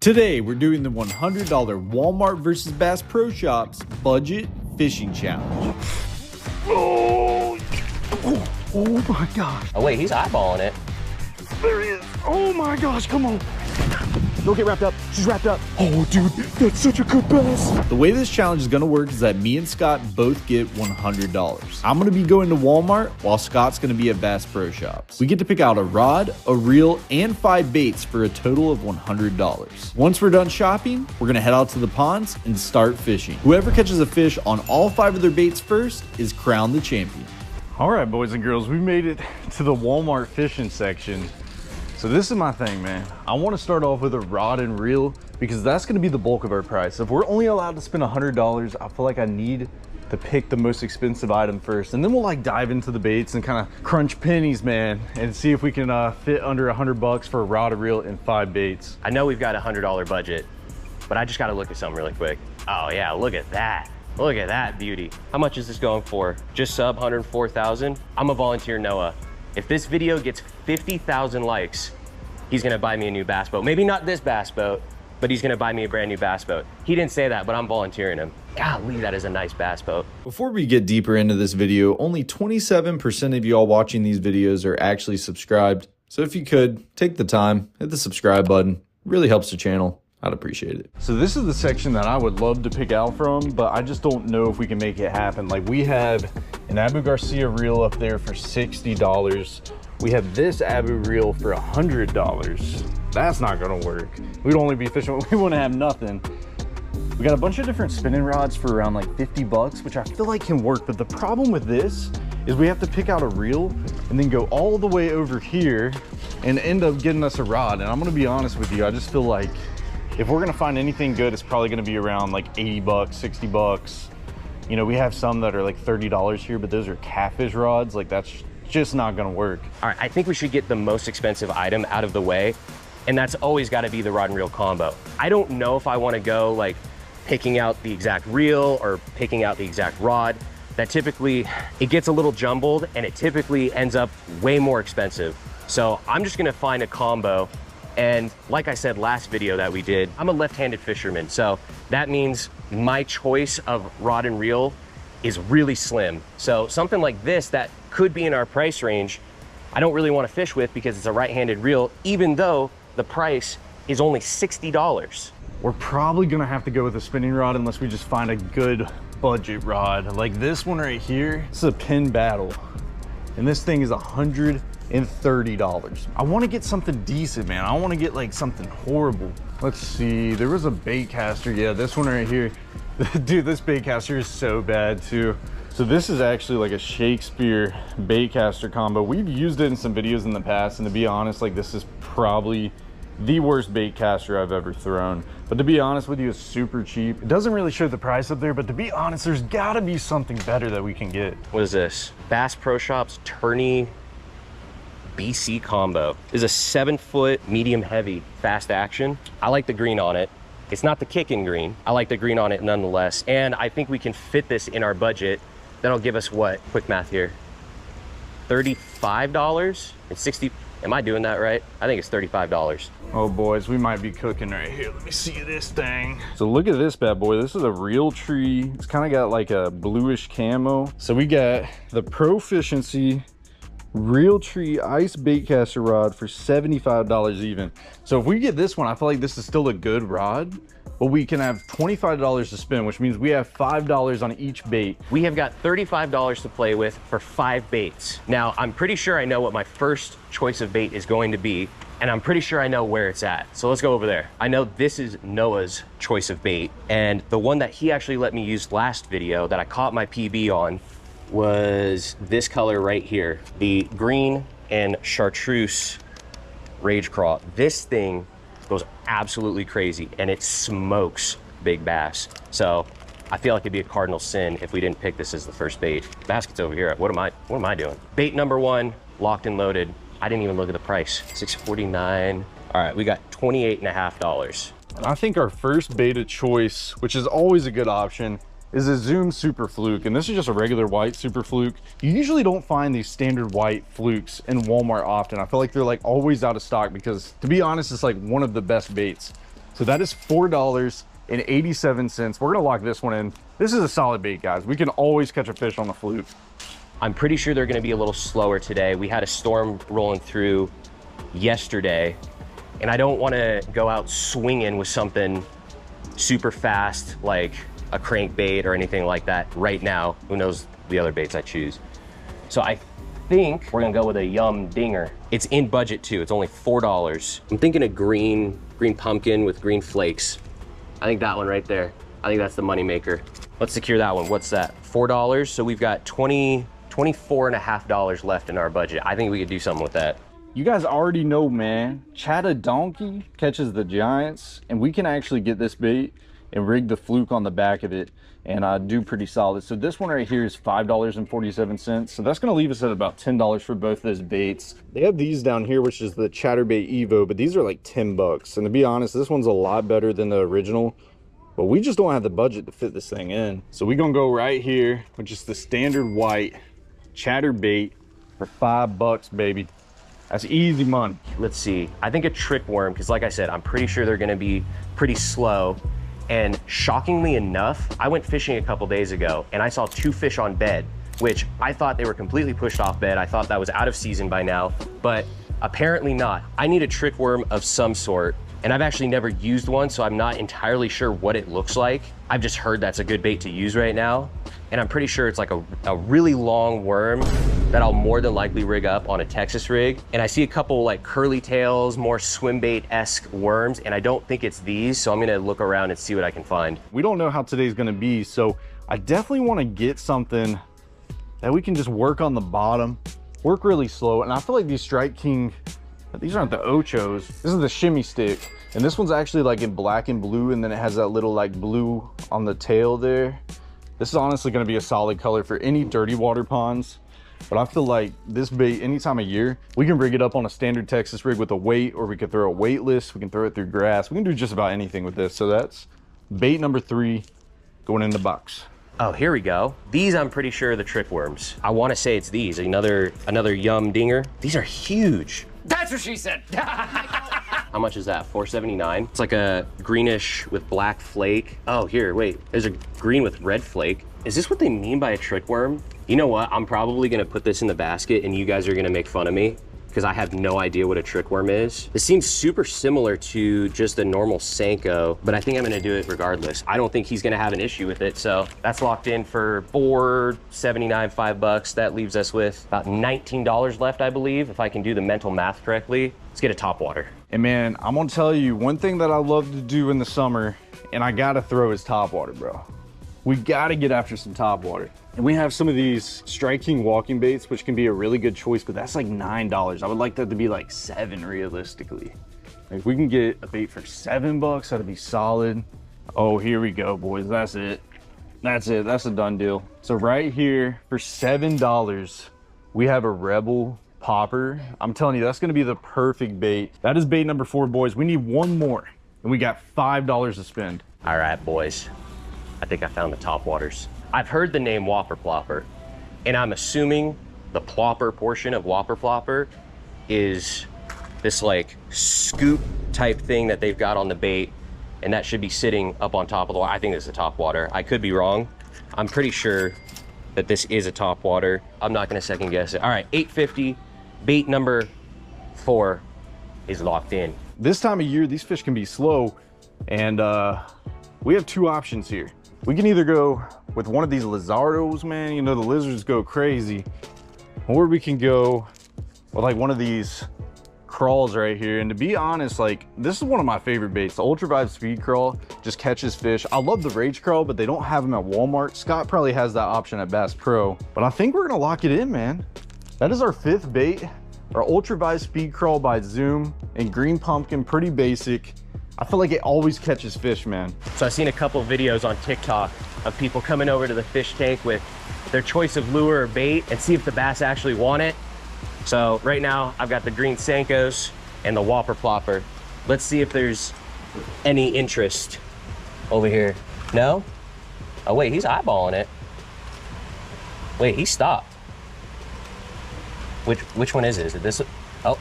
Today, we're doing the $100 Walmart versus Bass Pro Shops Budget Fishing Challenge. Oh my gosh. Oh wait, he's eyeballing it. There he is. Oh my gosh, come on. Don't get wrapped up. She's wrapped up. Oh, dude, that's such a good bass. The way this challenge is going to work is that me and Scott both get $100. I'm going to be going to Walmart while Scott's going to be at Bass Pro Shops. We get to pick out a rod, a reel, and 5 baits for a total of $100. Once we're done shopping, we're going to head out to the ponds and start fishing. Whoever catches a fish on all 5 of their baits first is crowned the champion. All right, boys and girls, we made it to the Walmart fishing section. So this is my thing, man. I want to start off with a rod and reel because that's going to be the bulk of our price. If we're only allowed to spend $100, I feel like I need to pick the most expensive item first, and then we'll like dive into the baits and kind of crunch pennies, man, and see if we can fit under $100 for a rod, a reel, and 5 baits. I know we've got a $100 budget, but I just got to look at something really quick. Oh yeah, look at that. Look at that beauty. How much is this going for? Just sub 104,000. I'm a volunteer Noah. If this video gets 50,000 likes, he's gonna buy me a new bass boat. Maybe not this bass boat, but he's gonna buy me a brand new bass boat. He didn't say that, but I'm volunteering him. Golly, that is a nice bass boat. Before we get deeper into this video, only 27% of y'all watching these videos are actually subscribed. So if you could, take the time, hit the subscribe button. It really helps the channel. I'd appreciate it. So this is the section that I would love to pick out from, but I just don't know if we can make it happen. Like, we have an Abu Garcia reel up there for $60. We have this Abu reel for $100. That's not gonna work. We'd only be fishing, we wouldn't have nothing. We got a bunch of different spinning rods for around like 50 bucks, which I feel like can work. But the problem with this is we have to pick out a reel and then go all the way over here and end up getting us a rod. And I'm gonna be honest with you, I just feel like if we're gonna find anything good, it's probably gonna be around like 80 bucks, 60 bucks. You know, we have some that are like $30 here, but those are catfish rods. Like, that's just not gonna work. All right, I think we should get the most expensive item out of the way, and that's always gotta be the rod and reel combo. I don't know if I wanna go like picking out the exact reel or picking out the exact rod. That typically, it gets a little jumbled and it typically ends up way more expensive. So I'm just gonna find a combo. And like I said last video that we did, I'm a left-handed fisherman. So that means my choice of rod and reel is really slim. So something like this that could be in our price range, I don't really want to fish with because it's a right-handed reel, even though the price is only $60. We're probably gonna have to go with a spinning rod unless we just find a good budget rod. Like this one right here, this is a PENN Battle. And this thing is $130. I want to get something decent, man. I want to get like something horrible. Let's see, there was a bait caster. Yeah, this one right here. Dude, this bait caster is so bad too. So this is actually like a Shakespeare bait caster combo. We've used it in some videos in the past, and to be honest, like, this is probably the worst bait caster I've ever thrown. But to be honest with you, it's super cheap. It doesn't really show the price up there, but to be honest, there's gotta be something better that we can get. What is this? Bass Pro Shops Tourney BC combo. This is a 7-foot medium heavy fast action. I like the green on it. It's not the kicking green. I like the green on it nonetheless. And I think we can fit this in our budget. That'll give us what? Quick math here. $35 and 60. Am I doing that right? I think it's $35. Oh boys, we might be cooking right here. Let me see this thing. So look at this bad boy. This is a Realtree. It's kind of got like a bluish camo. So we got the Proficiency Realtree ice baitcaster rod for $75 even. So if we get this one, I feel like this is still a good rod, but we can have $25 to spend, which means we have $5 on each bait. We have got $35 to play with for 5 baits. Now, I'm pretty sure I know what my first choice of bait is going to be, and I'm pretty sure I know where it's at. So let's go over there. I know this is Noah's choice of bait, and the one that he actually let me use last video that I caught my PB on was this color right here, the green and chartreuse rage craw. This thing goes absolutely crazy and it smokes big bass. So I feel like it'd be a cardinal sin if we didn't pick this as the first bait. Basket's over here. What am I doing? Bait number 1, locked and loaded. I didn't even look at the price. $6.49. All right, we got $28.50. I think our first bait of choice, which is always a good option, is a Zoom Super Fluke, and this is just a regular white Super Fluke. You usually don't find these standard white flukes in Walmart often. I feel like they're like always out of stock because, to be honest, it's like one of the best baits. So that is $4.87. We're gonna lock this one in. This is a solid bait, guys. We can always catch a fish on the fluke. I'm pretty sure they're gonna be a little slower today. We had a storm rolling through yesterday, and I don't wanna go out swinging with something super fast, like a crankbait or anything like that right now. Who knows the other baits I choose. So I think we're gonna go with a Yum Dinger. It's in budget too, it's only $4. I'm thinking a green pumpkin with green flakes. I think that one right there. I think that's the money maker. Let's secure that one. What's that? $4. So we've got $24.50 left in our budget. I think we could do something with that. You guys already know, man. Chatta Donkey catches the giants, and we can actually get this bait and rig the fluke on the back of it and do pretty solid. So this one right here is $5.47. So that's gonna leave us at about $10 for both those baits. They have these down here, which is the Chatterbait Evo, but these are like 10 bucks. And to be honest, this one's a lot better than the original, but we just don't have the budget to fit this thing in. So we're gonna go right here, which is the standard white Chatterbait for $5, baby. That's easy money. Let's see. I think a trick worm, because like I said, I'm pretty sure they're gonna be pretty slow. And shockingly enough, I went fishing a couple days ago and I saw 2 fish on bed, which I thought they were completely pushed off bed. I thought that was out of season by now, but apparently not. I need a trick worm of some sort, and I've actually never used one, so I'm not entirely sure what it looks like. I've just heard that's a good bait to use right now. And I'm pretty sure it's like a really long worm that I'll more than likely rig up on a Texas rig. And I see a couple like curly tails, more swim bait-esque worms, and I don't think it's these, so I'm gonna look around and see what I can find. We don't know how today's gonna be, so I definitely wanna get something that we can just work on the bottom, work really slow. And I feel like these Strike King, these aren't the Ochos, this is the shimmy stick. And this one's actually like in black and blue, and then it has that little like blue on the tail there. This is honestly gonna be a solid color for any dirty water ponds. But I feel like this bait, any time of year, we can rig it up on a standard Texas rig with a weight, or we could throw a weightless, we can throw it through grass. We can do just about anything with this. So that's bait number 3 going in the box. Oh, here we go. These I'm pretty sure are the trick worms. I wanna say it's these, another Yum Dinger. These are huge. That's what she said. How much is that? $4.79. It's like a greenish with black flake. Oh, here, wait. There's a green with red flake. Is this what they mean by a trick worm? You know what? I'm probably gonna put this in the basket and you guys are gonna make fun of me because I have no idea what a trick worm is. This seems super similar to just a normal Senko, but I think I'm gonna do it regardless. I don't think he's gonna have an issue with it. So that's locked in for $4.79, $5. That leaves us with about $19 left, I believe, if I can do the mental math correctly. Let's get a topwater. And man, I'm gonna tell you one thing that I love to do in the summer, and I gotta throw is topwater, bro. We gotta get after some topwater. And we have some of these Strike King walking baits, which can be a really good choice, but that's like $9. I would like that to be like $7 realistically. If we can get a bait for $7, that'd be solid. Oh, here we go, boys. That's it. That's it. That's a done deal. So right here for $7, we have a Rebel popper. I'm telling you, that's gonna be the perfect bait. That is bait number 4, boys. We need one more, and we got $5 to spend. All right, boys. I think I found the topwaters. I've heard the name Whopper Plopper, and I'm assuming the plopper portion of Whopper Plopper is this like scoop type thing that they've got on the bait, and that should be sitting up on top of the water. I think it's a topwater. I could be wrong. I'm pretty sure that this is a topwater. I'm not gonna second guess it. All right, $8.50, bait number 4 is locked in. This time of year, these fish can be slow, and we have 2 options here. We can either go with one of these Lizardos, man, you know, the lizards go crazy, or we can go with like one of these crawls right here. And to be honest, like, this is one of my favorite baits. The Ultra Vibe Speed Crawl just catches fish. I love the Rage Crawl, but they don't have them at Walmart. Scott probably has that option at Bass Pro, but I think we're gonna lock it in, man. That is our 5th bait, our Ultra Vibe Speed Crawl by Zoom in green pumpkin, pretty basic. I feel like it always catches fish, man. So I've seen a couple of videos on TikTok of people coming over to the fish tank with their choice of lure or bait and see if the bass actually want it. So right now I've got the green Senkos and the Whopper Plopper. Let's see if there's any interest over here. No? Oh wait, he's eyeballing it. Wait, he stopped. Which one is it? Is it this? Oh,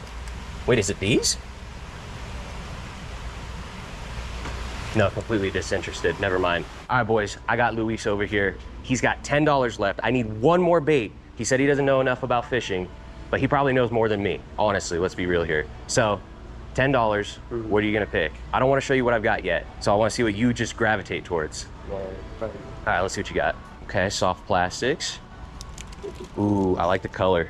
wait, is it these? No, completely disinterested. Never mind. All right, boys, I got Luis over here. He's got $10 left. I need one more bait. He said he doesn't know enough about fishing, but he probably knows more than me. Honestly, let's be real here. So, $10, what are you gonna pick? I don't wanna show you what I've got yet, so I wanna see what you just gravitate towards. All right, let's see what you got. Okay, soft plastics. Ooh, I like the color.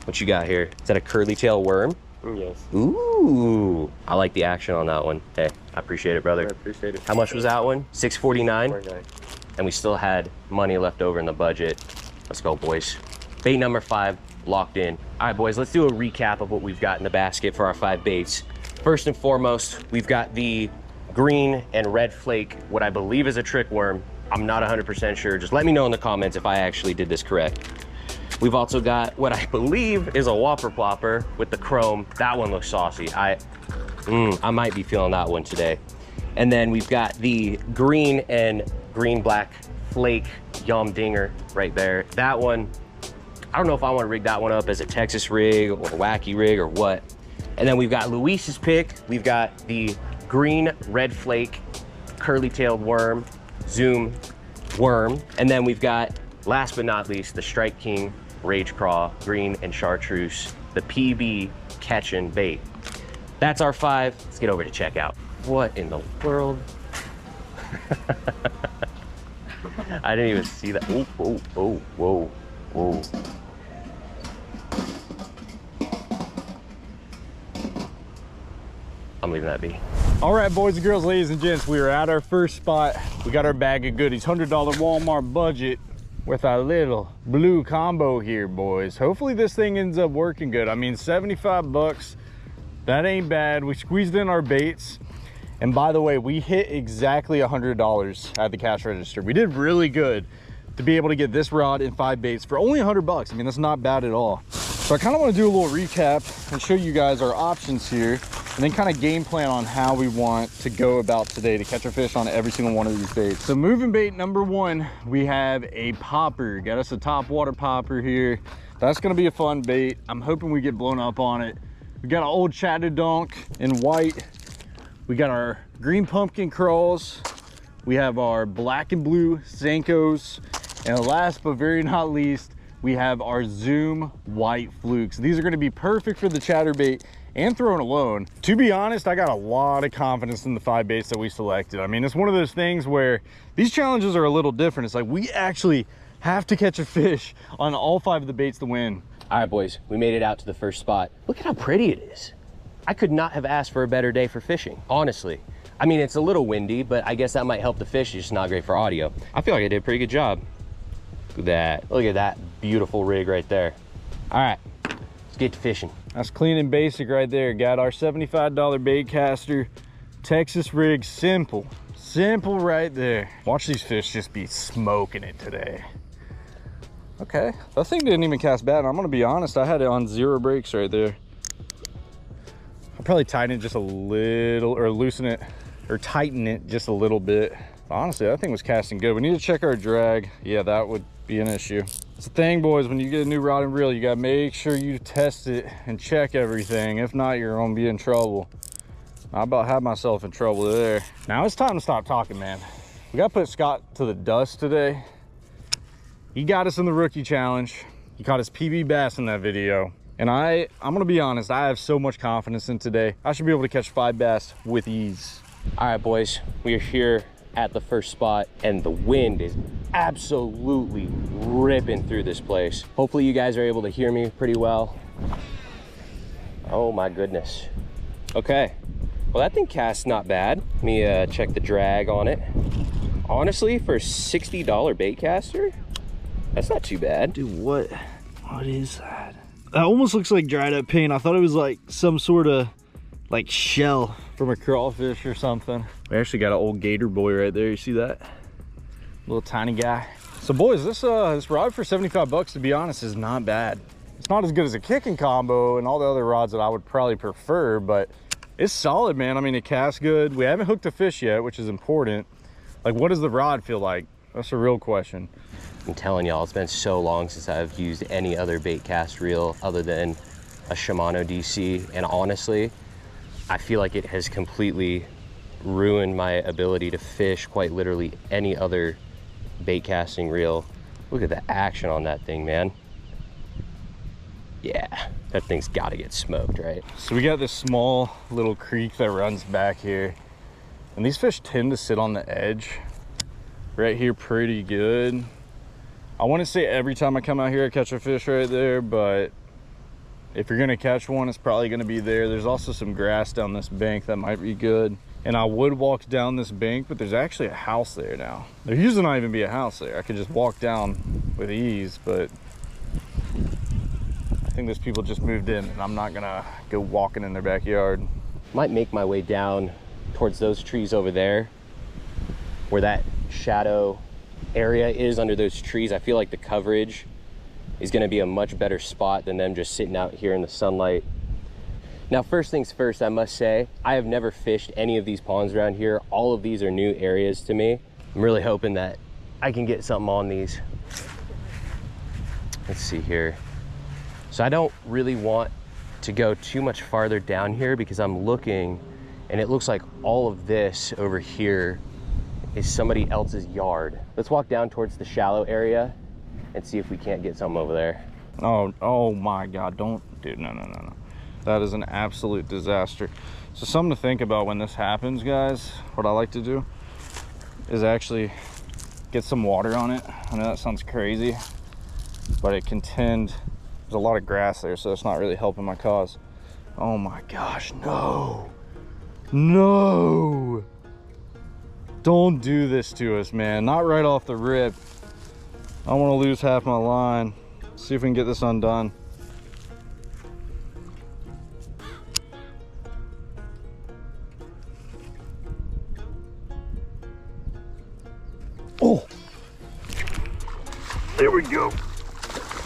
What you got here? Is that a curly tail worm? Yes. Ooh, I like the action on that one. Hey, I appreciate it, brother. I appreciate it. How much was that one? $6.49? $6.49. And we still had money left over in the budget. Let's go, boys. Bait number 5 locked in. All right, boys, let's do a recap of what we've got in the basket for our 5 baits. First and foremost, we've got the green and red flake, what I believe is a trick worm. I'm not 100% sure. Just let me know in the comments if I actually did this correct. We've also got what I believe is a whopper plopper with the chrome. That one looks saucy. I might be feeling that one today. And then we've got the green and green black flake yum dinger right there. That one, I don't know if I want to rig that one up as a Texas rig or a wacky rig or what. And then we've got Luis's pick. We've got the green red flake curly tailed worm, zoom worm. And then we've got, last but not least, the Strike King Rage Craw, green and chartreuse, the PB catching bait. That's our 5. Let's get over to checkout. What in the world? I didn't even see that. Oh, oh, oh, whoa, whoa. I'm leaving that be. All right, boys and girls, ladies and gents, we are at our first spot. We got our bag of goodies, $100 Walmart budget with our little blue combo here, boys. Hopefully this thing ends up working good. I mean, 75 bucks, that ain't bad. We squeezed in our baits. And by the way, we hit exactly $100 at the cash register. We did really good to be able to get this rod and 5 baits for only 100 bucks. I mean, that's not bad at all. So I kind of want to do a little recap and show you guys our options here, and then kind of game plan on how we want to go about today to catch a fish on every single one of these baits. So moving bait number 1, we have a popper. Got us a top water popper here. That's going to be a fun bait. I'm hoping we get blown up on it. We got an old Chatterdonk in white. We got our green pumpkin crawls. We have our black and blue Senkos. And last but very not least, we have our Zoom white flukes. These are going to be perfect for the chatterbait and thrown alone. To be honest, I got a lot of confidence in the 5 baits that we selected. I mean, it's one of those things where these challenges are a little different. It's like we actually have to catch a fish on all 5 of the baits to win. All right, boys, we made it out to the first spot. Look at how pretty it is. I could not have asked for a better day for fishing, honestly. I mean, it's a little windy, but I guess that might help the fish. It's just not great for audio. I feel like I did a pretty good job. Look at that. Look at that beautiful rig right there. All right, let's get to fishing. That's clean and basic right there. Got our $75 bait caster, Texas rig, simple right there. Watch these fish just be smoking it today. Okay, that thing didn't even cast bad. I'm gonna be honest, I had it on 0 brakes right there. I'll probably tighten it just a little, or loosen it, or tighten it just a little bit. Honestly, that thing was casting good. We need to check our drag. Yeah, that would be an issue. It's the thing, boys, when you get a new rod and reel, you gotta make sure you test it and check everything. If not, you're gonna be in trouble. I about had myself in trouble there. Now it's time to stop talking, man. We gotta put Scott to the dust today. He got us in the rookie challenge. He caught his PB bass in that video. And I'm gonna be honest, I have so much confidence in today. I should be able to catch 5 bass with ease. All right, boys, we are here at the first spot and the wind is absolutely ripping through this place. Hopefully you guys are able to hear me pretty well. Oh my goodness. Okay, well that thing casts not bad. Let me check the drag on it. Honestly, for a $60 bait caster, that's not too bad. Dude, what is that? That almost looks like dried up paint. I thought it was like some sort of like shell from a crawfish or something. We actually got an old gator boy right there. You see that? Little tiny guy. So boys, this rod for 75 bucks, to be honest, is not bad. It's not as good as a kicking combo and all the other rods that I would probably prefer, but it's solid, man. I mean, it casts good. We haven't hooked a fish yet, which is important. Like, what does the rod feel like? That's a real question. I'm telling y'all, it's been so long since I've used any other bait cast reel other than a Shimano DC, and honestly, I feel like it has completely ruin my ability to fish quite literally any other bait casting reel. Look at the action on that thing, man. Yeah, that thing's gotta get smoked, right? So we got this small little creek that runs back here, and these fish tend to sit on the edge right here pretty good. I want to say every time I come out here I catch a fish right there, but if you're gonna catch one, it's probably gonna be there. There's also some grass down this bank that might be good, and I would walk down this bank, but there's actually a house there now. There used to not even be a house there. I could just walk down with ease, but I think those people just moved in, and I'm not gonna go walking in their backyard. Might make my way down towards those trees over there, where that shadow area is under those trees. I feel like the coverage is going to be a much better spot than them just sitting out here in the sunlight. Now, first things first, I must say, I have never fished any of these ponds around here. All of these are new areas to me. I'm really hoping that I can get something on these. Let's see here. So I don't really want to go too much farther down here because I'm looking and it looks like all of this over here is somebody else's yard. Let's walk down towards the shallow area and see if we can't get something over there. Oh my God, don't, dude, no. That is an absolute disaster. So something to think about when this happens, guys, what I like to do is actually get some water on it. I know that sounds crazy, but it can tend, there's a lot of grass there, so it's not really helping my cause. Oh my gosh, no. Don't do this to us, man. Not right off the rip. I want to lose half my line. See if we can get this undone. Oh, there we go.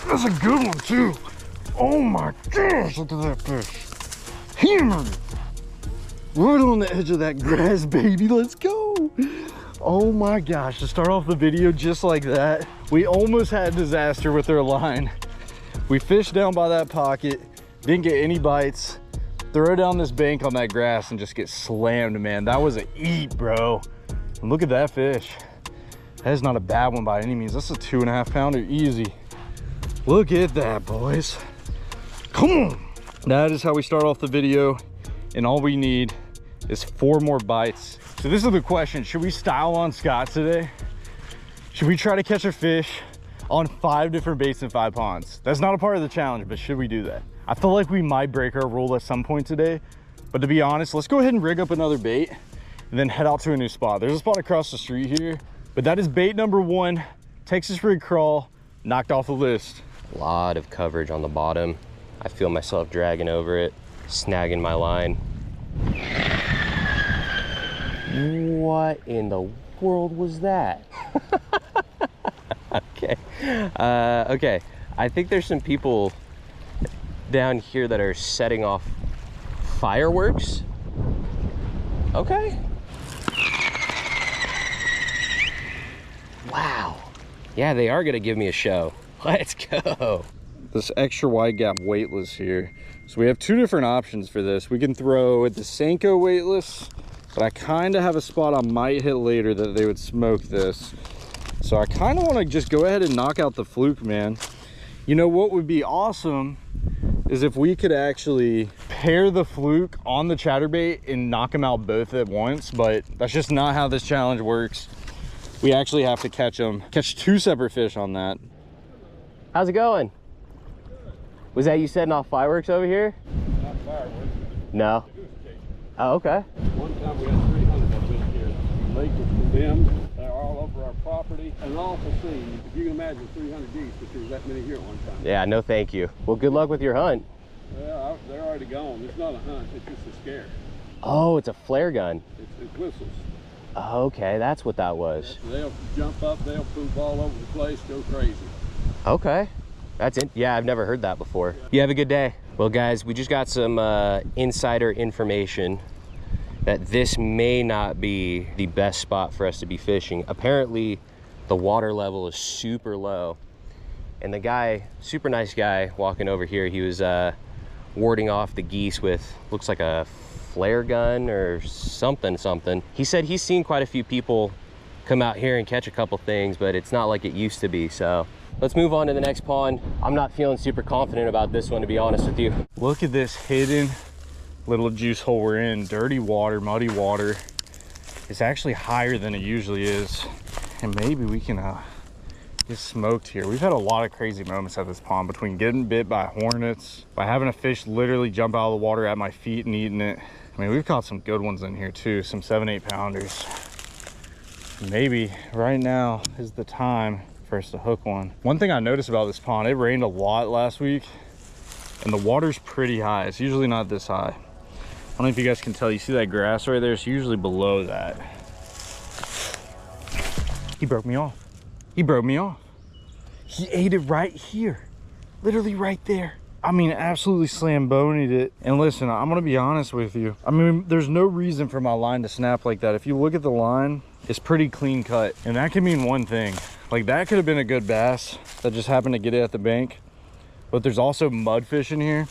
That's a good one too. Oh my gosh, look at that fish. Hammered it. Right on the edge of that grass, baby. Let's go. Oh my gosh, to start off the video just like that, we almost had a disaster with our line. We fished down by that pocket, didn't get any bites, throw down this bank on that grass and just get slammed, man. That was an eat, bro. And look at that fish. That is not a bad one by any means. That's a 2.5 pounder, easy. Look at that, boys. Come on. That is how we start off the video, and all we need is 4 more bites. So this is the question, should we style on Scott today? Should we try to catch a fish on 5 different baits in 5 ponds? That's not a part of the challenge, but should we do that? I feel like we might break our rule at some point today, but to be honest, let's go ahead and rig up another bait and then head out to a new spot. There's a spot across the street here, but that is bait number 1, Texas rig crawl, knocked off the list. A lot of coverage on the bottom. I feel myself dragging over it, snagging my line. What in the world was that? Okay. Okay. I think there's some people down here that are setting off fireworks. Okay. Wow. Yeah, they are gonna give me a show. Let's go. This extra wide gap weightless here. So we have 2 different options for this. We can throw at the Senko weightless, but I kind of have a spot I might hit later that they would smoke this. So I kind of want to just go ahead and knock out the fluke, man. You know what would be awesome is if we could actually pair the fluke on the chatterbait and knock them out both at once, but that's just not how this challenge works. We actually have to catch 2 separate fish on that. How's it going? Was that you setting off fireworks over here? Not fireworks. No. Oh, okay. One time we had 300 up in here. The lake was condemned. They're all over our property. An awful scene. If you can imagine 300 geese, but there's that many here at one time. Yeah, no thank you. Well, good luck with your hunt. Well, they're already gone. It's not a hunt, it's just a scare. Oh, it's a flare gun. It whistles. Okay, that's what that was. So they'll jump up, they'll poop all over the place, go crazy. Okay. That's it. Yeah, I've never heard that before. You have a good day. Well, guys, we just got some insider information that this may not be the best spot for us to be fishing. Apparently, the water level is super low. And the guy, super nice guy walking over here, he was warding off the geese with, looks like a flare gun or something. He said he's seen quite a few people come out here and catch a couple things, but it's not like it used to be. So let's move on to the next pond. I'm not feeling super confident about this one, to be honest with you. Look at this hidden little juice hole we're in. Dirty water, muddy water. It's actually higher than it usually is. And maybe we can get smoked here. We've had a lot of crazy moments at this pond, between getting bit by hornets, by having a fish literally jump out of the water at my feet and eating it. I mean, we've caught some good ones in here too, some 7-8 pounders. Maybe right now is the time for us to hook one. One thing I noticed about this pond, it rained a lot last week and the water's pretty high. It's usually not this high. I don't know if you guys can tell, you see that grass right there? It's usually below that. He broke me off. He broke me off. He ate it right here, literally right there. I mean, absolutely slam-boned it. And listen, I'm gonna be honest with you. I mean, there's no reason for my line to snap like that. If you look at the line, it's pretty clean cut. And that can mean one thing. Like, that could have been a good bass that just happened to get it at the bank. But there's also mudfish in here.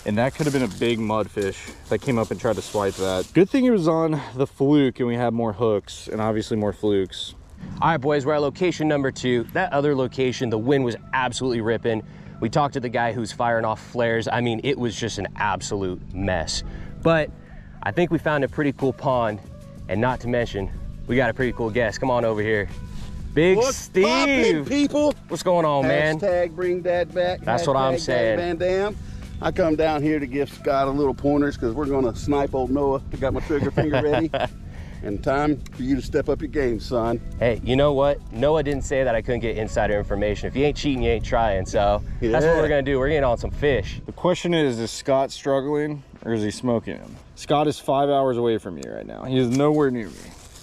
And that could have been a big mudfish that came up and tried to swipe that. Good thing it was on the fluke and we had more hooks and obviously more flukes. All right, boys, we're at location number 2. That other location, the wind was absolutely ripping. We talked to the guy who's firing off flares. I mean, it was just an absolute mess. But I think we found a pretty cool pond, and not to mention, we got a pretty cool guest. Come on over here. Big What's Steve. poppin', people? What's going on, man? Hashtag bring dad back. That's what I'm saying. Van Dam. I come down here to give Scott a little pointers because we're going to snipe old Noah. I got my trigger finger ready. And time for you to step up your game, son. Hey, you know what? Noah didn't say that I couldn't get insider information. If you ain't cheating, you ain't trying. So that's what we're gonna do. We're getting on some fish. The question is Scott struggling or is he smoking him? Scott is 5 hours away from me right now. He is nowhere near me.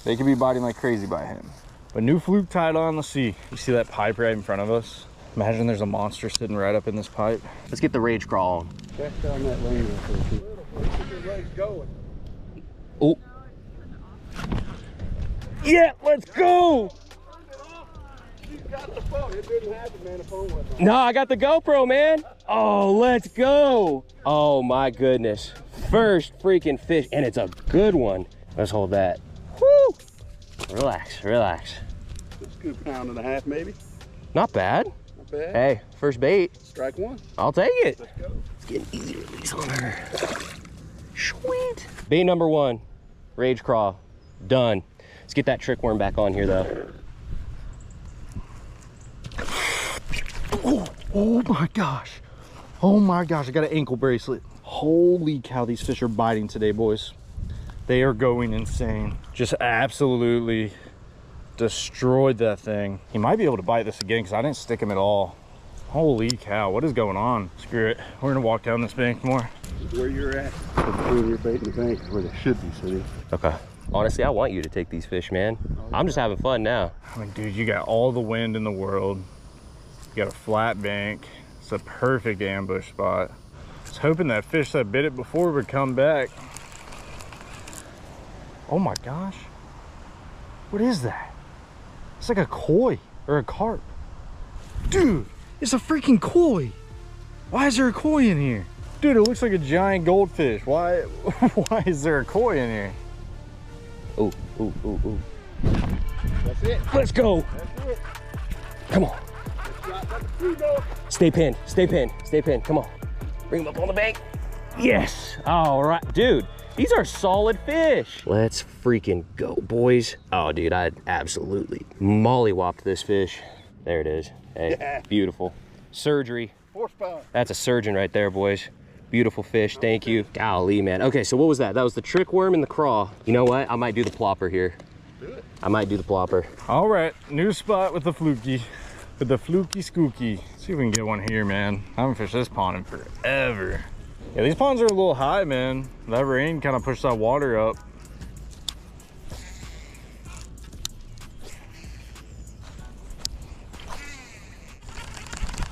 They could be biting like crazy by him. But new fluke tied on, let's see. You see that pipe right in front of us? Imagine there's a monster sitting right up in this pipe. Let's get the rage crawl on. Check down that lane real quick. Where's your legs going? Oh. Yeah, let's go. No, I got the GoPro, man. Oh, let's go. Oh my goodness. First freaking fish, and it's a good one. Let's hold that. Woo. Relax, relax. It's a good pound and a half, maybe. Not bad. Not bad. Hey, first bait. Strike one. I'll take it. Let's go. It's getting easy release on her. Sweet. Bait number 1, rage crawl, done. Let's get that trick worm back on here though. Oh my gosh. Oh my gosh, I got an ankle bracelet. Holy cow, these fish are biting today, boys. They are going insane. Just absolutely destroyed that thing. He might be able to bite this again because I didn't stick him at all. Holy cow, what is going on? Screw it, we're gonna walk down this bank more. Where you're at, between your bait and the bank is where they should be sitting. Okay. Honestly, I want you to take these fish, man. I'm just having fun now. I mean, dude, you got all the wind in the world. You got a flat bank. It's a perfect ambush spot. I was hoping that fish that bit it before would come back. Oh my gosh. What is that? It's like a koi or a carp. Dude, it's a freaking koi. Why is there a koi in here? Dude, it looks like a giant goldfish. Why is there a koi in here? Ooh, ooh, ooh, ooh. That's it. Let's go. That's it. Come on. Stay pinned, stay pinned, stay pinned. Come on. Bring them up on the bank. Yes. All right, dude. These are solid fish. Let's freaking go, boys. Oh, dude, I absolutely mollywopped this fish. There it is. Hey, yeah. Beautiful. Surgery. Horsepower. That's a surgeon right there, boys. Beautiful fish, thank you. Golly, man. Okay, so what was that? That was the trick worm and the craw. You know what? I might do the plopper here. Do it. I might do the plopper. All right, new spot with the fluky. With the fluky skooky. See if we can get one here, man. I haven't fished this pond in forever. Yeah, these ponds are a little high, man. That rain kind of pushed that water up.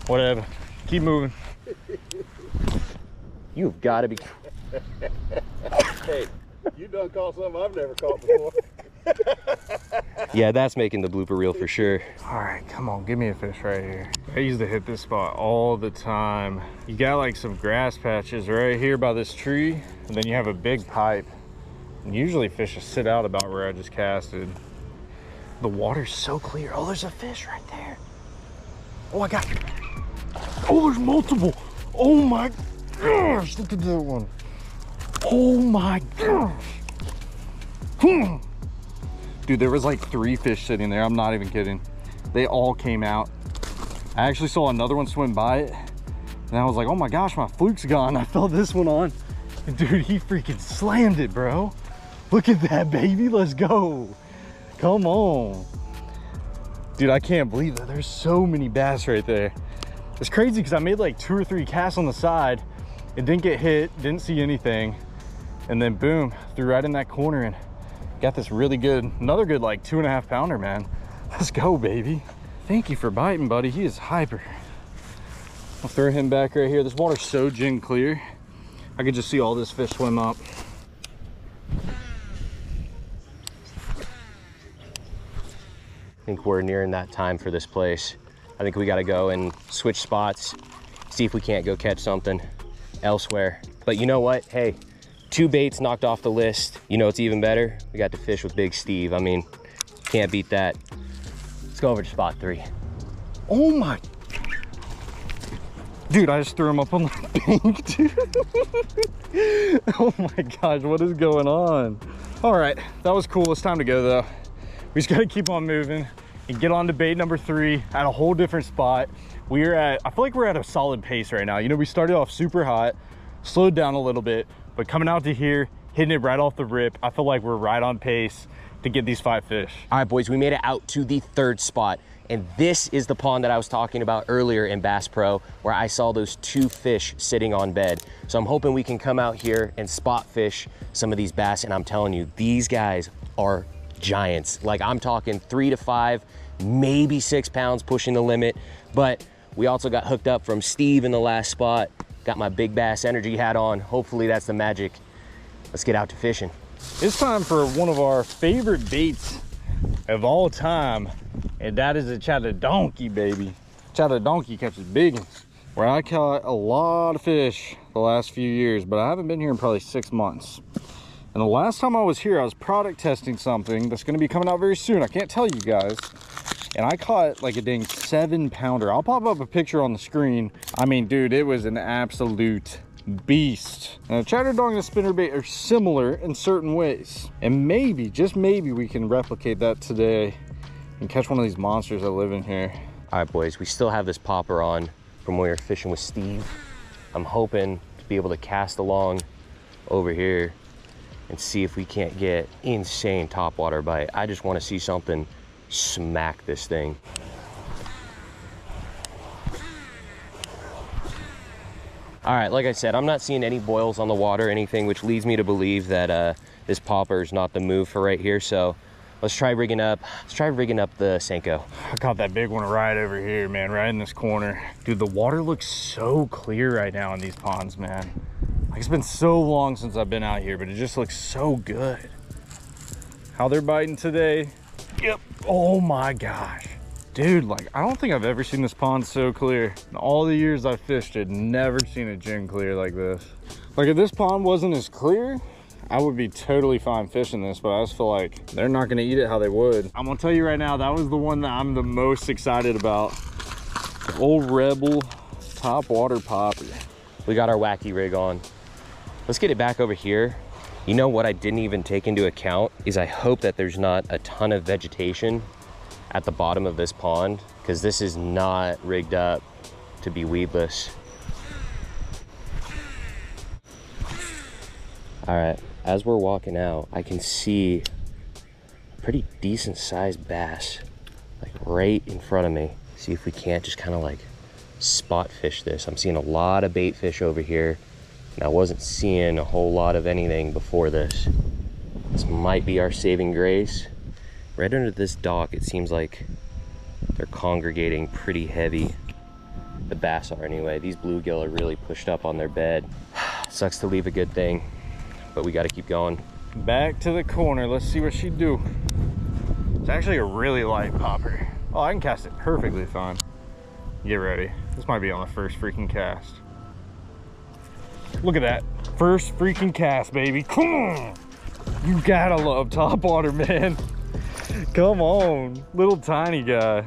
Whatever, keep moving. You've got to be. Hey, you done caught something I've never caught before. Yeah, that's making the blooper reel for sure. All right, come on, give me a fish right here. I used to hit this spot all the time. You got like some grass patches right here by this tree, and then you have a big pipe. And usually fish just sit out about where I just casted. The water's so clear. Oh, there's a fish right there. Oh, I got, oh, there's multiple. Oh my gosh, look at that one. Oh my gosh. Dude, there was like 3 fish sitting there. I'm not even kidding. They all came out. I actually saw another one swim by it, and I was like, oh my gosh, my fluke's gone. I felt this one on, and dude, he freaking slammed it, bro. Look at that, baby. Let's go. Come on. Dude, I can't believe that there's so many bass right there. It's crazy because I made like 2 or 3 casts on the side. It didn't get hit, didn't see anything. And then boom, threw right in that corner and got this really good, another good like 2.5 pounder, man. Let's go, baby. Thank you for biting, buddy. He is hyper. I'll throw him back right here. This water's so gin clear. I could just see all this fish swim up. I think we're nearing that time for this place. I think we gotta go and switch spots, see if we can't go catch something elsewhere. But you know what? Hey, 2 baits knocked off the list. You know it's even better? We got to fish with Big Steve. I mean, can't beat that. Let's go over to spot 3. Oh my. Dude, I just threw him up on the bank, dude. Oh my gosh, what is going on? All right, that was cool. It's time to go though. We just gotta keep on moving and get on to bait number 3 at a whole different spot. We're at, I feel like we're at a solid pace right now. You know, we started off super hot, slowed down a little bit, but coming out to here, hitting it right off the rip, I feel like we're right on pace to get these 5 fish. All right, boys, we made it out to the 3rd spot. And this is the pond that I was talking about earlier in Bass Pro, where I saw those 2 fish sitting on bed. So I'm hoping we can come out here and spot fish some of these bass. And I'm telling you, these guys are giants. Like, I'm talking 3 to 5, maybe 6 pounds pushing the limit. But we also got hooked up from Steve in the last spot. Got my big bass energy hat on. Hopefully that's the magic. Let's get out to fishing. It's time for one of our favorite baits of all time, and that is a chatter donkey, baby. Chatter donkey catches big ones. Where I caught a lot of fish the last few years, but I haven't been here in probably 6 months. And the last time I was here, I was product testing something that's gonna be coming out very soon. I can't tell you guys. And I caught like a dang 7 pounder. I'll pop up a picture on the screen. I mean, dude, it was an absolute beast. Now, chatter dog and spinnerbait are similar in certain ways. And maybe, just maybe, we can replicate that today and catch one of these monsters that live in here. All right, boys, we still have this popper on from when we were fishing with Steve. I'm hoping to be able to cast along over here and see if we can't get insane topwater bite. I just want to see something smack this thing. All right, like I said, I'm not seeing any boils on the water or anything, which leads me to believe that this popper is not the move for right here. So let's try rigging up the Senko. I caught that big one right over here, man, right in this corner. Dude, the water looks so clear right now in these ponds, man. Like, it's been so long since I've been out here, but it just looks so good. How they're biting today. Yep. Oh my gosh. Dude, like, I don't think I've ever seen this pond so clear. In all the years I've fished it, never seen it gin clear like this. Like, if this pond wasn't as clear, I would be totally fine fishing this, but I just feel like they're not gonna eat it how they would. I'm gonna tell you right now, that was the one that I'm the most excited about. The old Rebel top water popper. We got our wacky rig on. Let's get it back over here. You know what I didn't even take into account is I hope that there's not a ton of vegetation at the bottom of this pond, because this is not rigged up to be weedless. All right, as we're walking out, I can see a pretty decent sized bass, like right in front of me. See if we can't just kind of like spot fish this. I'm seeing a lot of bait fish over here, and I wasn't seeing a whole lot of anything before this. This might be our saving grace. Right under this dock, it seems like they're congregating pretty heavy. The bass are anyway. These bluegill are really pushed up on their bed. Sucks to leave a good thing, but we got to keep going. Back to the corner. Let's see what she do. It's actually a really light popper. Oh, I can cast it perfectly fine. Get ready. This might be on the first freaking cast. Look at that. First freaking cast, baby. Come on. You gotta love topwater, man. Come on. Little tiny guy.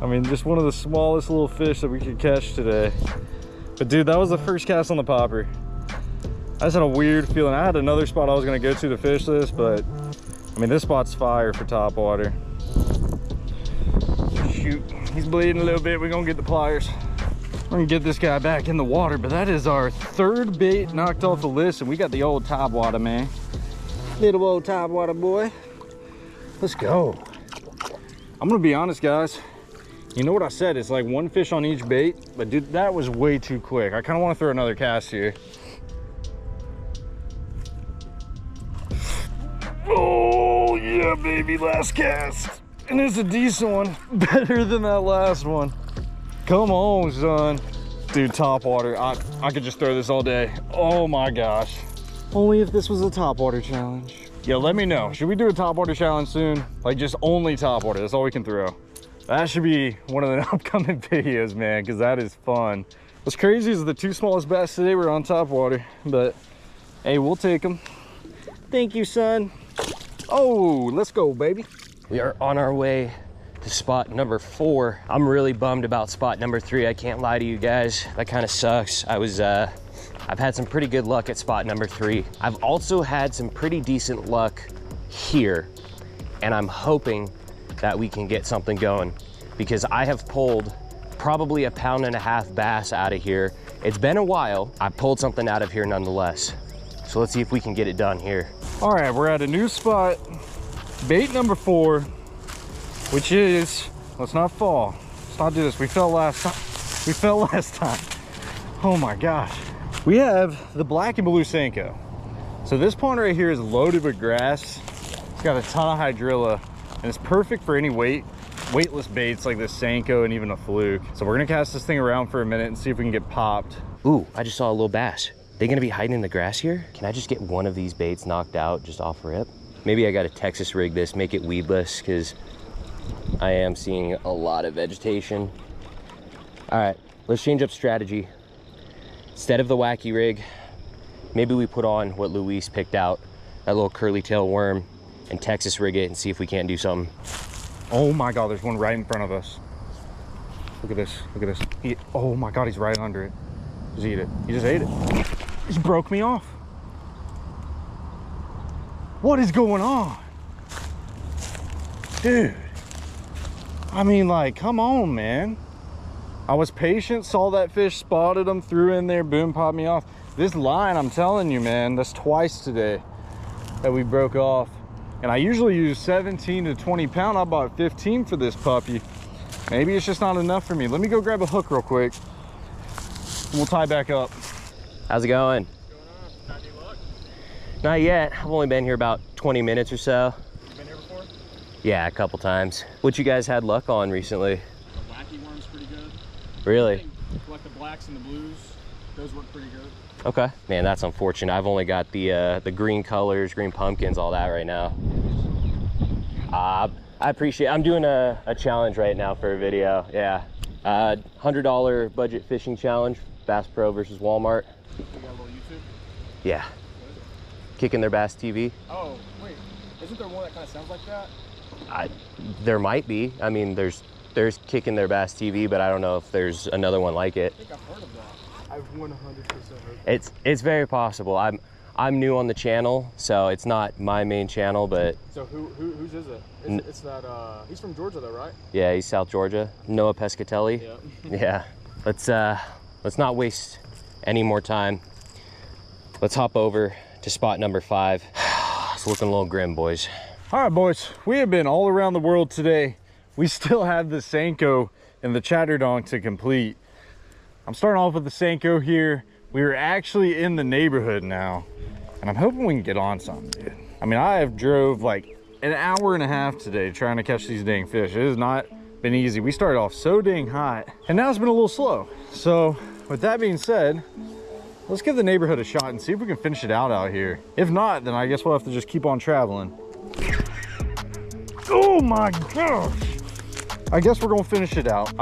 I mean, just one of the smallest little fish that we could catch today. But dude, that was the first cast on the popper. I just had a weird feeling. I had another spot I was gonna go to fish this, but I mean, this spot's fire for topwater. Shoot, he's bleeding a little bit. We're gonna get the pliers. We're gonna get this guy back in the water, but that is our third bait knocked off the list, and we got the old topwater, man. Little old topwater boy. Let's go. I'm gonna be honest, guys. You know what I said? It's like one fish on each bait, but dude, that was way too quick. I kind of want to throw another cast here. Oh yeah, baby, last cast. And it's a decent one. Better than that last one. Come on, son. Dude, topwater. I could just throw this all day. Oh my gosh. Only if this was a topwater challenge. Yeah, let me know. Should we do a topwater challenge soon? Like just only topwater. That's all we can throw. That should be one of the upcoming videos, man, because that is fun. What's crazy is the two smallest bass today were on topwater, but hey, we'll take them. Thank you, son. Oh, let's go, baby. We are on our way to spot number 4. I'm really bummed about spot number 3. I can't lie to you guys. That kind of sucks. I've had some pretty good luck at spot number 3. I've also had some pretty decent luck here, and I'm hoping that we can get something going, because I have pulled probably 1.5 pound bass out of here. It's been a while. I pulled something out of here nonetheless. So let's see if we can get it done here. All right, we're at a new spot. Bait number 4, which is, let's not fall. Let's not do this. We fell last time. We fell last time. Oh my gosh. We have the black and blue Senko. So this pond right here is loaded with grass. It's got a ton of hydrilla, and it's perfect for any weightless baits like this Senko and even a fluke. So we're gonna cast this thing around for a minute and see if we can get popped. Ooh, I just saw a little bass. They gonna be hiding in the grass here? Can I just get one of these baits knocked out just off rip? Maybe I gotta Texas rig this, make it weedless, because I am seeing a lot of vegetation. All right, let's change up strategy. Instead of the wacky rig, maybe we put on what Luis picked out, that little curly tail worm, and Texas rig it and see if we can't do something. Oh my God, there's one right in front of us. Look at this, look at this. Oh my God, he's right under it. Just eat it. He just ate it. He just broke me off. What is going on? Dude. I mean, like, come on, man. I was patient, saw that fish, spotted him, threw in there, boom, popped me off. This line, I'm telling you, man, that's twice today that we broke off. And I usually use 17 to 20 pound. I bought 15 for this puppy. Maybe it's just not enough for me. Let me go grab a hook real quick, and we'll tie back up. How's it going? What's going on? Any luck? Not yet. I've only been here about 20 minutes or so. You been here before? Yeah, a couple times. What you guys had luck on recently? The wacky worm's pretty good. Really? Collect the blacks and the blues. Those work pretty good. Okay. Man, that's unfortunate. I've only got the green colors, green pumpkins, all that right now. I appreciate it. I'm doing a challenge right now for a video. Yeah. $100 budget fishing challenge, Bass Pro versus Walmart. You got a little YouTube? Yeah. Kicking Their Bass TV. Oh, wait. Isn't there one that kind of sounds like that? There might be. I mean, there's Kicking Their Bass TV, but I don't know if there's another one like it. I think I've heard of that. I've 100% heard. It's very possible. I'm new on the channel, so it's not my main channel, but So whose is it? It's that he's from Georgia though, right? yeah, he's South Georgia. Noah Pescatelli. Yeah. Yeah. Let's not waste any more time. Let's hop over to spot number 5. It's looking a little grim, boys. All right, boys, we have been all around the world today. We still have the Senko and the Chatterdonk to complete. I'm starting off with the Senko here. We are actually in the neighborhood now, and I'm hoping we can get on something, dude. I mean, I have drove like an hour and a half today trying to catch these dang fish. It has not been easy. We started off so dang hot, and now it's been a little slow. So with that being said, let's give the neighborhood a shot and see if we can finish it out here. If not, then I guess we'll have to just keep on traveling. Oh my gosh. I guess we're gonna finish it out.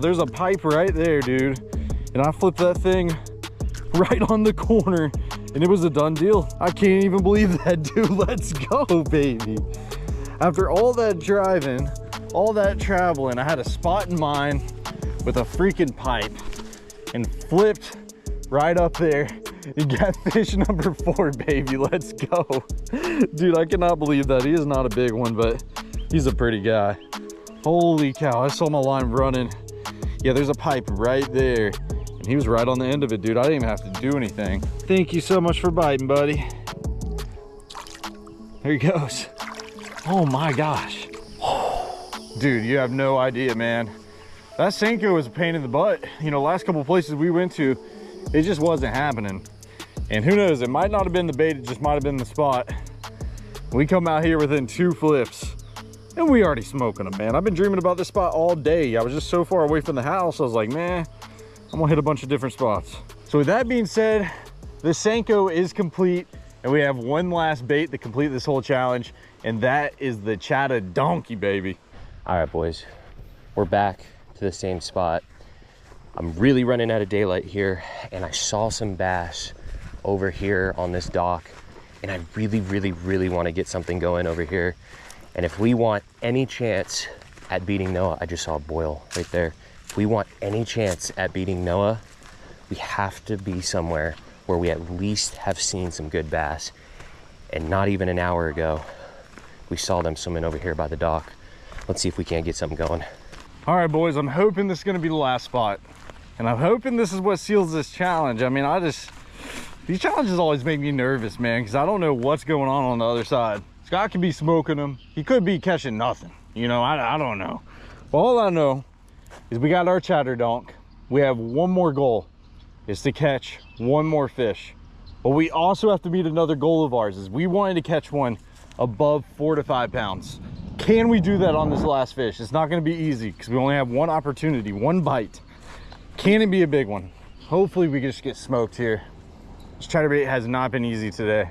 There's a pipe right there, dude. And I flipped that thing right on the corner and it was a done deal. I can't even believe that, dude. Let's go, baby. After all that driving, all that traveling, I had a spot in mind with a freaking pipe and flipped right up there. You got fish number 4, baby. Let's go. Dude, I cannot believe that. He is not a big one, but he's a pretty guy. Holy cow, I saw my line running. Yeah, there's a pipe right there. And he was right on the end of it, dude. I didn't even have to do anything. Thank you so much for biting, buddy. There he goes. Oh my gosh. Dude, you have no idea, man. That Senko was a pain in the butt. You know, last couple places we went to, it just wasn't happening. And who knows, it might not have been the bait, it just might have been the spot. We come out here within 2 flips and we already smoking them, man. I've been dreaming about this spot all day. I was just so far away from the house. I was like, man, I'm gonna hit a bunch of different spots. So with that being said, the Senko is complete and we have one last bait to complete this whole challenge, and that is the Chatta Donkey, baby. All right, boys, we're back to the same spot. I'm really running out of daylight here, and I saw some bass over here on this dock, and I really want to get something going over here. And if we want any chance at beating Noah, I just saw a boil right there. If we want any chance at beating Noah, we have to be somewhere where we at least have seen some good bass. And not even an hour ago, we saw them swimming over here by the dock. Let's see if we can't get something going. All right, boys, I'm hoping this is gonna be the last spot. And I'm hoping this is what seals this challenge. I mean, these challenges always make me nervous, man, because I don't know what's going on the other side. Scott could be smoking them. He could be catching nothing. You know, I don't know. But all I know is we got our chatter donk. We have one more goal, is to catch one more fish. But we also have to meet another goal of ours, is we wanted to catch one above 4 to 5 pounds. Can we do that on this last fish? It's not gonna be easy because we only have one opportunity, one bite. Can it be a big one? Hopefully we can just get smoked here. This chatterbait has not been easy today.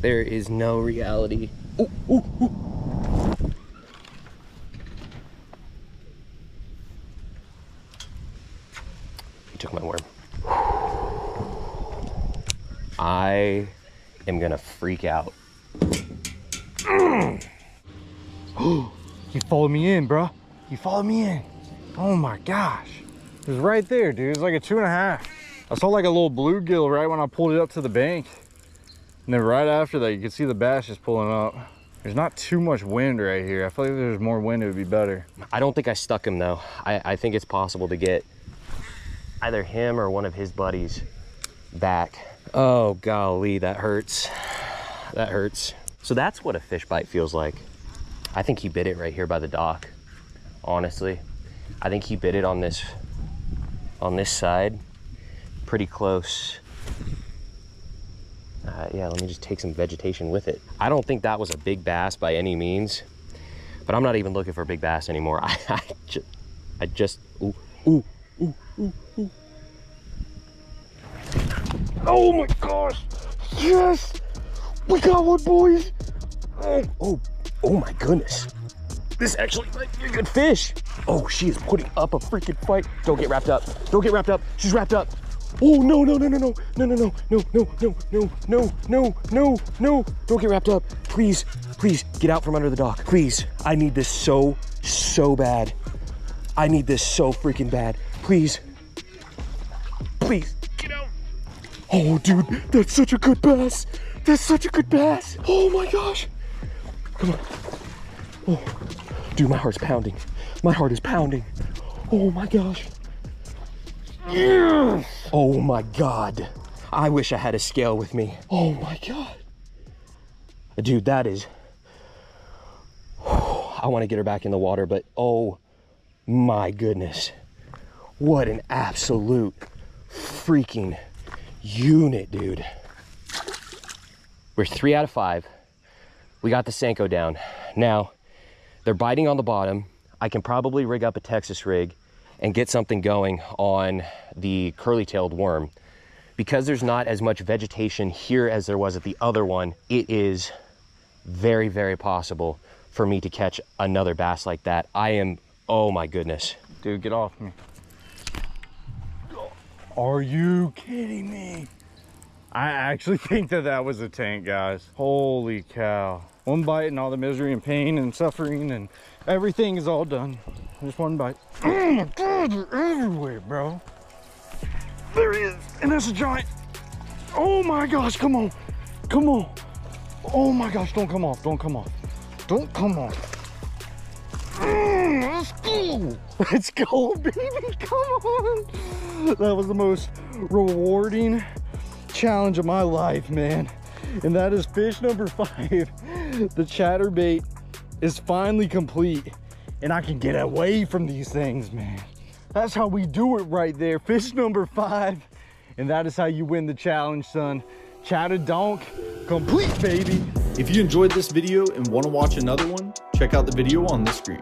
There is no reality. Ooh, ooh, ooh. He took my worm. I am gonna freak out. He followed me in, bro. He followed me in. Oh my gosh. It was right there, dude. It's like a 2.5. I saw like a little bluegill right when I pulled it up to the bank. And then right after that, you can see the bass just pulling up. There's not too much wind right here. I feel like if there's more wind, it would be better. I don't think I stuck him though. I think it's possible to get either him or one of his buddies back. Oh golly, that hurts. That hurts. So that's what a fish bite feels like. I think he bit it right here by the dock, honestly. I think he bit it on this side, pretty close. Yeah, let me just take some vegetation with it. I don't think that was a big bass by any means, but I'm not even looking for a big bass anymore. I just, ooh, ooh, ooh, ooh, ooh. Oh my gosh, yes! We got one, boys! Oh my goodness. This actually might be a good fish. Oh, she is putting up a freaking fight. Don't get wrapped up. Don't get wrapped up. She's wrapped up. Oh, no, no, no, no, no, no, no, no, no, no, no, no, no, no, no, no. Don't get wrapped up. Please, please get out from under the dock. Please. I need this so bad. I need this so freaking bad. Please. Please, get out. Oh, dude, that's such a good bass. That's such a good bass. Oh my gosh. Come on. Oh, dude, my heart's pounding. My heart is pounding. Oh my gosh. Yes. Oh my God. I wish I had a scale with me. Oh my God. Dude, that is, I want to get her back in the water, but oh my goodness. What an absolute freaking unit, dude. We're 3 out of 5. We got the Senko down. Now, they're biting on the bottom. I can probably rig up a Texas rig and get something going on the curly-tailed worm. Because there's not as much vegetation here as there was at the other one, it is very, very possible for me to catch another bass like that. Oh my goodness. Dude, get off me. Are you kidding me? I actually think that was a tank, guys. Holy cow. One bite and all the misery and pain and suffering and everything is all done. Just one bite. Oh my God, they're everywhere, bro. There he is, and that's a giant. Oh my gosh, come on, come on. Oh my gosh, don't come off, don't come off. Don't come off. Let's go. Let's go, baby, come on. That was the most rewarding challenge of my life, man. And that is fish number 5. The chatterbait is finally complete and I can get away from these things, man. That's how we do it right there. Fish number 5. And that is how you win the challenge, son. Chatter donk complete, baby. If you enjoyed this video and want to watch another one, check out the video on the screen.